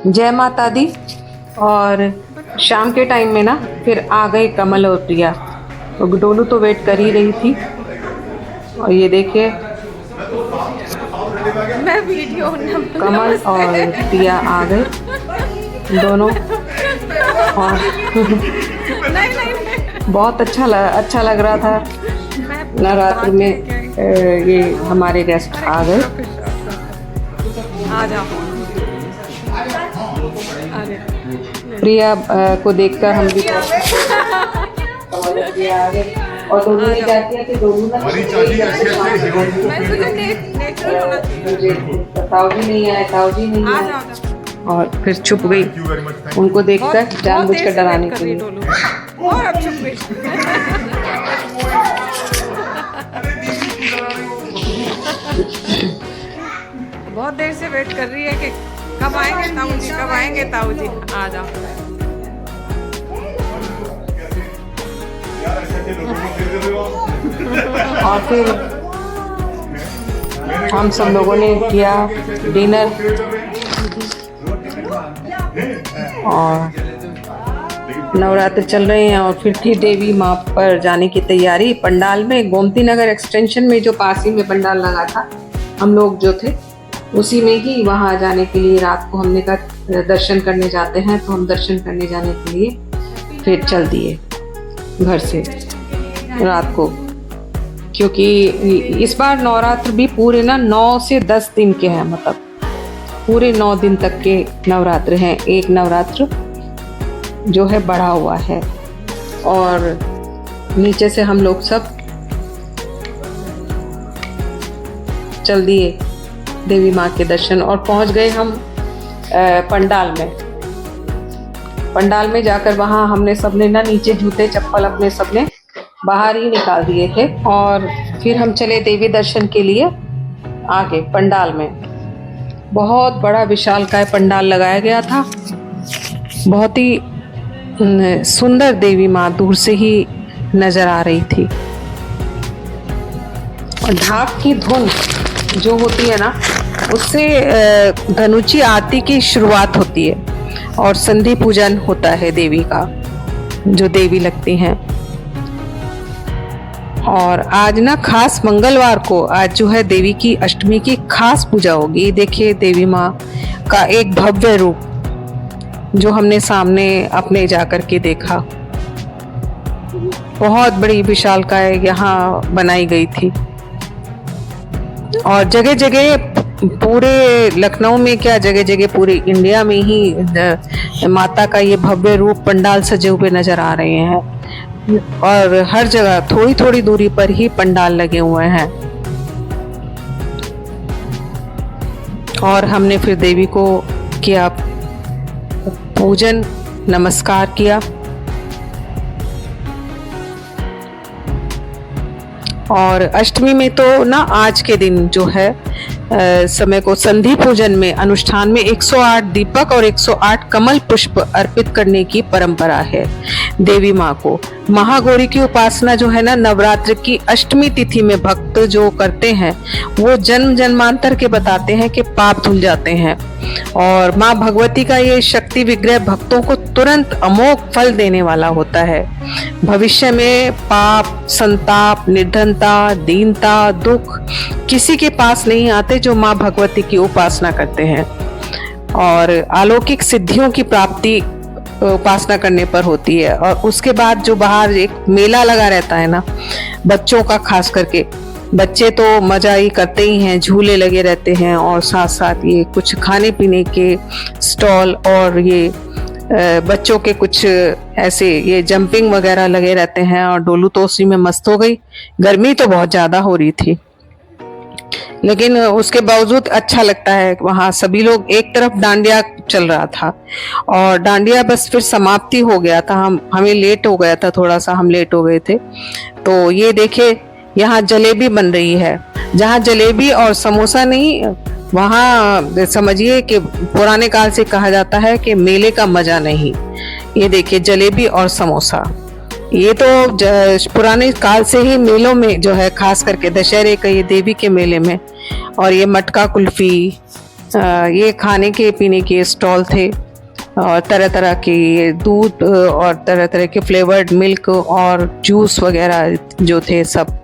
जय माता दी। और शाम के टाइम में ना फिर आ गए कमल और प्रिया। तो डोलू तो वेट कर ही रही थी। और ये देखिए मैं वीडियो कमल और प्रिया आ गए दोनों। और बहुत अच्छा लग रहा था। नवरात्र में ये हमारे गेस्ट आ गए। आ जाओ। प्रिया को देखकर हम भी आ गए। और डोलू ने क्या किया कि डोलू ना ताऊजी नहीं आए और फिर छुप गई उनको देखकर जानबूझकर डराने के लिए। और अब छुप गई। बहुत देर से वेट कर रही है कि कब आएंगे ताऊजी, कब आएंगे ताऊजी। आ जाओ। और फिर हम सब लोगों ने किया डिनर और नवरात्र चल रहे हैं। और फिर थी देवी माँ पर जाने की तैयारी। पंडाल में गोमती नगर एक्सटेंशन में जो पास ही में पंडाल लगा था, हम लोग जो थे उसी में ही वहाँ जाने के लिए रात को हमने कहा दर्शन करने जाते हैं। तो हम दर्शन करने जाने के लिए फिर चल दिए घर से रात को, क्योंकि इस बार नवरात्र भी पूरे ना 9 से 10 दिन के हैं। मतलब पूरे 9 दिन तक के नवरात्र हैं। एक नवरात्र जो है बढ़ा हुआ है। और नीचे से हम लोग सब चल दिए देवी माँ के दर्शन और पहुंच गए हम पंडाल में। पंडाल में जाकर वहाँ हमने सबने ना नीचे जूते चप्पल अपने सबने बाहर ही निकाल दिए थे। और फिर हम चले देवी दर्शन के लिए आगे पंडाल में। बहुत बड़ा विशालकाय पंडाल लगाया गया था। बहुत ही सुंदर देवी माँ दूर से ही नजर आ रही थी। और ढाक की धुन जो होती है ना, उससे धनुची आरती की शुरुआत होती है और संधि पूजन होता है देवी का, जो देवी लगती हैं। और आज ना खास मंगलवार को आज जो है देवी की अष्टमी की खास पूजा होगी। देखिए देवी माँ का एक भव्य रूप जो हमने सामने अपने जाकर के देखा। बहुत बड़ी विशालकाय यहाँ बनाई गई थी। और जगह जगह पूरे लखनऊ में क्या, जगह जगह पूरे इंडिया में ही माता का ये भव्य रूप पंडाल सजे हुए नजर आ रहे हैं। और हर जगह थोड़ी थोड़ी दूरी पर ही पंडाल लगे हुए हैं। और हमने फिर देवी को किया पूजन, नमस्कार किया। और अष्टमी में तो ना आज के दिन जो है समय को संधि पूजन में अनुष्ठान में 108 दीपक और 108 कमल पुष्प अर्पित करने की परंपरा है। देवी माँ को महागौरी की उपासना जो है ना, नवरात्र की अष्टमी तिथि में भक्त जो करते हैं वो जन्म जन्मांतर के बताते हैं कि पाप धुल जाते हैं। और माँ भगवती का ये शक्ति विग्रह भक्तों को तुरंत अमोघ फल देने वाला होता है। भविष्य में पाप, संताप, निर्धनता, दीनता, दुख किसी के पास नहीं आते जो माँ भगवती की उपासना करते हैं। और अलौकिक सिद्धियों की प्राप्ति उपासना करने पर होती है। और उसके बाद जो बाहर एक मेला लगा रहता है ना, बच्चों का खास करके, बच्चे तो मजा ही करते ही हैं, झूले लगे रहते हैं और साथ साथ ये कुछ खाने पीने के स्टॉल और ये बच्चों के कुछ ऐसे ये जंपिंग वगैरह लगे रहते हैं। और डोलू तो उसी में मस्त हो गई। गर्मी तो बहुत ज्यादा हो रही थी, लेकिन उसके बावजूद अच्छा लगता है। वहाँ सभी लोग, एक तरफ डांडिया चल रहा था और डांडिया बस फिर समाप्ति हो गया था। हमें लेट हो गया था, थोड़ा सा हम लेट हो गए थे। तो ये देखे यहाँ जलेबी बन रही है। जहाँ जलेबी और समोसा नहीं, वहाँ समझिए कि पुराने काल से कहा जाता है कि मेले का मजा नहीं। ये देखिए जलेबी और समोसा, ये तो पुराने काल से ही मेलों में जो है, खास करके दशहरे के ये देवी के मेले में। और ये मटका कुल्फी, ये खाने के पीने के स्टॉल थे और तरह तरह के ये दूध और तरह तरह के फ्लेवर्ड मिल्क और जूस वगैरह जो थे सब,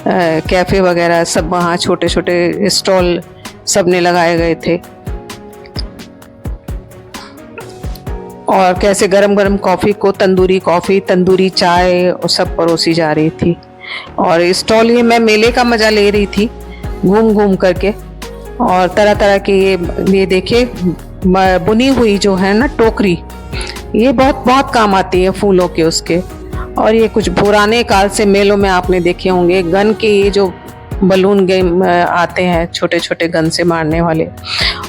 कैफ़े वगैरह सब वहाँ छोटे छोटे स्टॉल सब ने लगाए गए थे। और कैसे गरम गरम कॉफ़ी को तंदूरी कॉफ़ी, तंदूरी चाय और सब परोसी जा रही थी। और स्टॉल ये मैं मेले का मज़ा ले रही थी घूम घूम करके। और तरह तरह के ये देखिए बुनी हुई जो है ना टोकरी, ये बहुत बहुत काम आती है फूलों के उसके। और ये कुछ पुराने काल से मेलों में आपने देखे होंगे गन के ये जो बलून गेम आते हैं, छोटे छोटे गन से मारने वाले।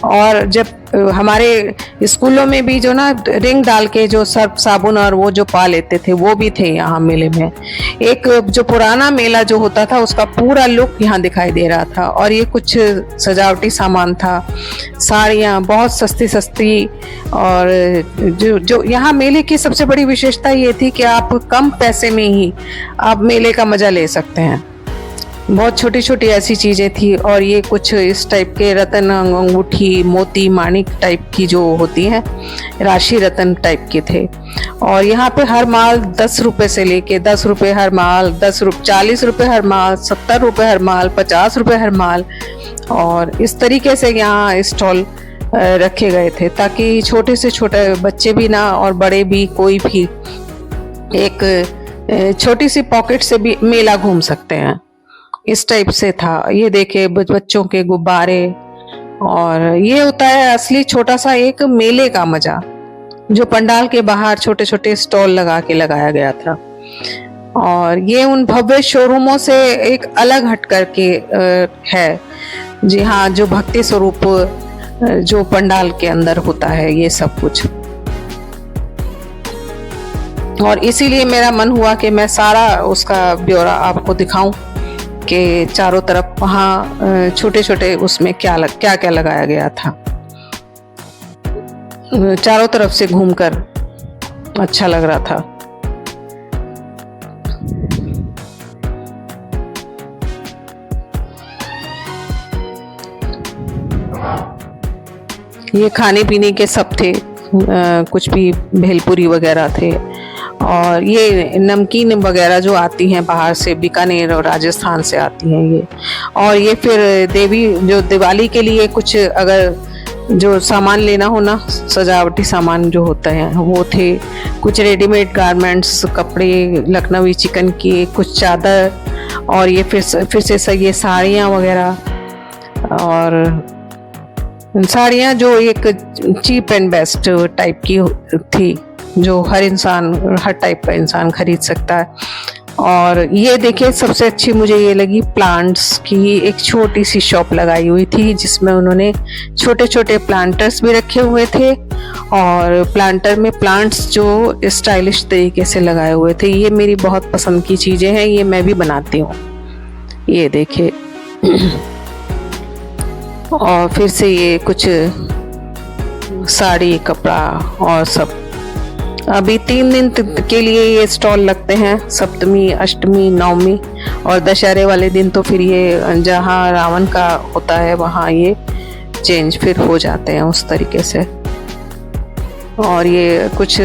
और जब हमारे स्कूलों में भी जो ना रिंग डाल के जो सर्फ साबुन और वो जो पा लेते थे वो भी थे यहाँ मेले में। एक जो पुराना मेला जो होता था उसका पूरा लुक यहाँ दिखाई दे रहा था। और ये कुछ सजावटी सामान था, साड़ियाँ बहुत सस्ती सस्ती। और जो यहाँ मेले की सबसे बड़ी विशेषता ये थी कि आप कम पैसे में ही आप मेले का मजा ले सकते हैं। बहुत छोटी छोटी ऐसी चीज़ें थी। और ये कुछ इस टाइप के रतन, अंगूठी, मोती, माणिक टाइप की जो होती हैं, राशि रतन टाइप के थे। और यहाँ पे हर माल 10 रुपए से लेके 10 रुपए हर माल, 40 रुपए हर माल, 70 रुपए हर माल, 50 रुपए हर माल। और इस तरीके से यहाँ स्टॉल रखे गए थे ताकि छोटे से छोटे बच्चे भी ना और बड़े भी कोई भी एक छोटी सी पॉकेट से भी मेला घूम सकते हैं, इस टाइप से था। ये देखे बच्चों के गुब्बारे। और ये होता है असली छोटा सा एक मेले का मजा, जो पंडाल के बाहर छोटे छोटे स्टॉल लगा के लगाया गया था। और ये उन भव्य शोरूमों से एक अलग हट करके है। जी हाँ, जो भक्ति स्वरूप जो पंडाल के अंदर होता है ये सब कुछ। और इसीलिए मेरा मन हुआ कि मैं सारा उसका ब्यौरा आपको दिखाऊं कि चारों तरफ वहाँ छोटे छोटे उसमें क्या लगाया गया था। चारों तरफ से घूमकर अच्छा लग रहा था। ये खाने पीने के सब थे, कुछ भी भेलपुरी वगैरह थे। और ये नमकीन वगैरह जो आती हैं बाहर से, बीकानेर और राजस्थान से आती हैं ये। और ये फिर देवी जो दिवाली के लिए कुछ अगर जो सामान लेना हो ना, सजावटी सामान जो होता है वो थे। कुछ रेडीमेड गारमेंट्स, कपड़े, लखनवी चिकन की कुछ चादर। और ये फिर से ये साड़ियाँ वगैरह। और साड़ियाँ जो एक चीप एंड बेस्ट टाइप की थी, जो हर टाइप का इंसान खरीद सकता है। और ये देखिए सबसे अच्छी मुझे ये लगी, प्लांट्स की एक छोटी सी शॉप लगाई हुई थी जिसमें उन्होंने छोटे छोटे प्लांटर्स भी रखे हुए थे। और प्लांटर में प्लांट्स जो स्टाइलिश तरीके से लगाए हुए थे। ये मेरी बहुत पसंद की चीज़ें हैं, ये मैं भी बनाती हूँ। ये देखिए। और फिर से ये कुछ साड़ी, कपड़ा और सब। अभी 3 दिन के लिए ये स्टॉल लगते हैं, सप्तमी, अष्टमी, नवमी और दशहरे वाले दिन तो फिर ये जहाँ रावण का होता है वहाँ ये चेंज फिर हो जाते हैं उस तरीके से। और ये कुछ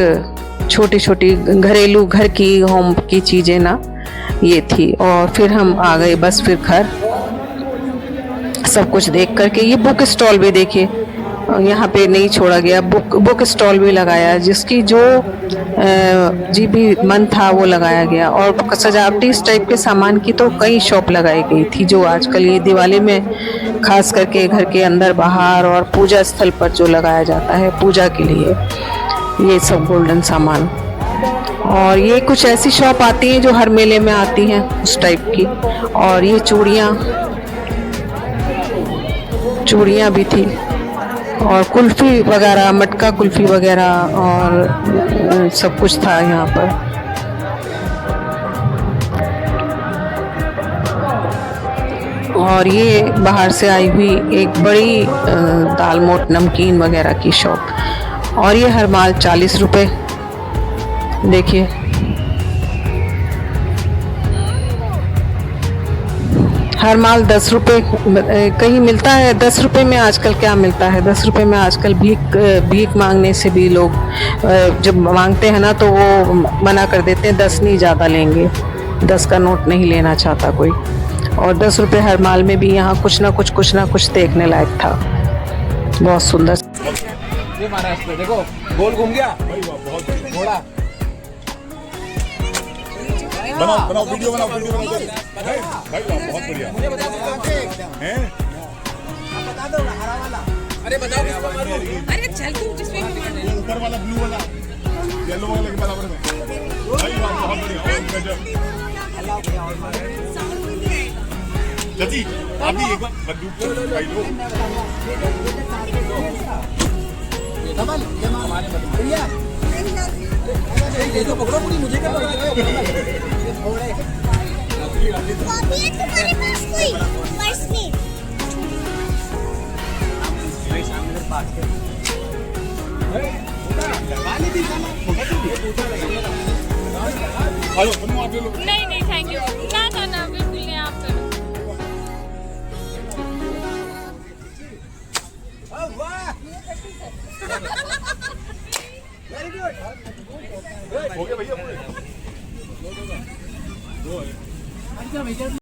छोटी छोटी घरेलू घर की होम की चीज़ें ना ये थी। और फिर हम आ गए बस फिर घर, सब कुछ देख करके। ये बुक स्टॉल भी देखिए, यहाँ पे नहीं छोड़ा गया, बुक स्टॉल भी लगाया, जिसकी जो जी भी मन था वो लगाया गया। और सजावटी इस टाइप के सामान की तो कई शॉप लगाई गई थी, जो आजकल ये दिवाली में खास करके घर के अंदर बाहर और पूजा स्थल पर जो लगाया जाता है पूजा के लिए, ये सब गोल्डन सामान। और ये कुछ ऐसी शॉप आती हैं जो हर मेले में आती हैं उस टाइप की। और ये चूड़ियाँ भी थी। और कुल्फ़ी वगैरह, मटका कुल्फ़ी वगैरह और सब कुछ था यहाँ पर। और ये बाहर से आई हुई एक बड़ी दाल मोट नमकीन वगैरह की शॉप। और ये हर माल 40 रुपए। देखिए हर माल 10 रुपए कहीं मिलता है। 10 रुपए में आजकल क्या मिलता है? 10 रुपए में आजकल भीख मांगने से भी लोग जब मांगते हैं ना तो वो मना कर देते हैं, 10 नहीं ज़्यादा लेंगे, 10 का नोट नहीं लेना चाहता कोई। और 10 रुपए हर माल में भी यहाँ कुछ ना कुछ देखने लायक था। बहुत सुंदर। ये महाराष्ट्र देखो गोल घूम गया बहुत घोड़ा। बनाओ बनाओ वीडियो बनाओ भाई वाह बहुत बढ़िया हैं। बता दो हरा वाला। अरे बताओ किसको मारूं? अरे चल तू जिसमें ऊपर वाला ब्लू वाला येलो वाले के बराबर में भाई वाह बहुत बढ़िया गजब। चाची आप भी एक बार बंदूक को भाई लो। कमल ये हमारे बढ़िया ये तो पकड़ो पूरी मुझे क्या कॉपी है तुम्हारे पास कोई? पर्स में हेलो तुम आप ले लो। नहीं नहीं थैंक यू ना ना बिल्कुल नहीं आप करो। हो गया भैया।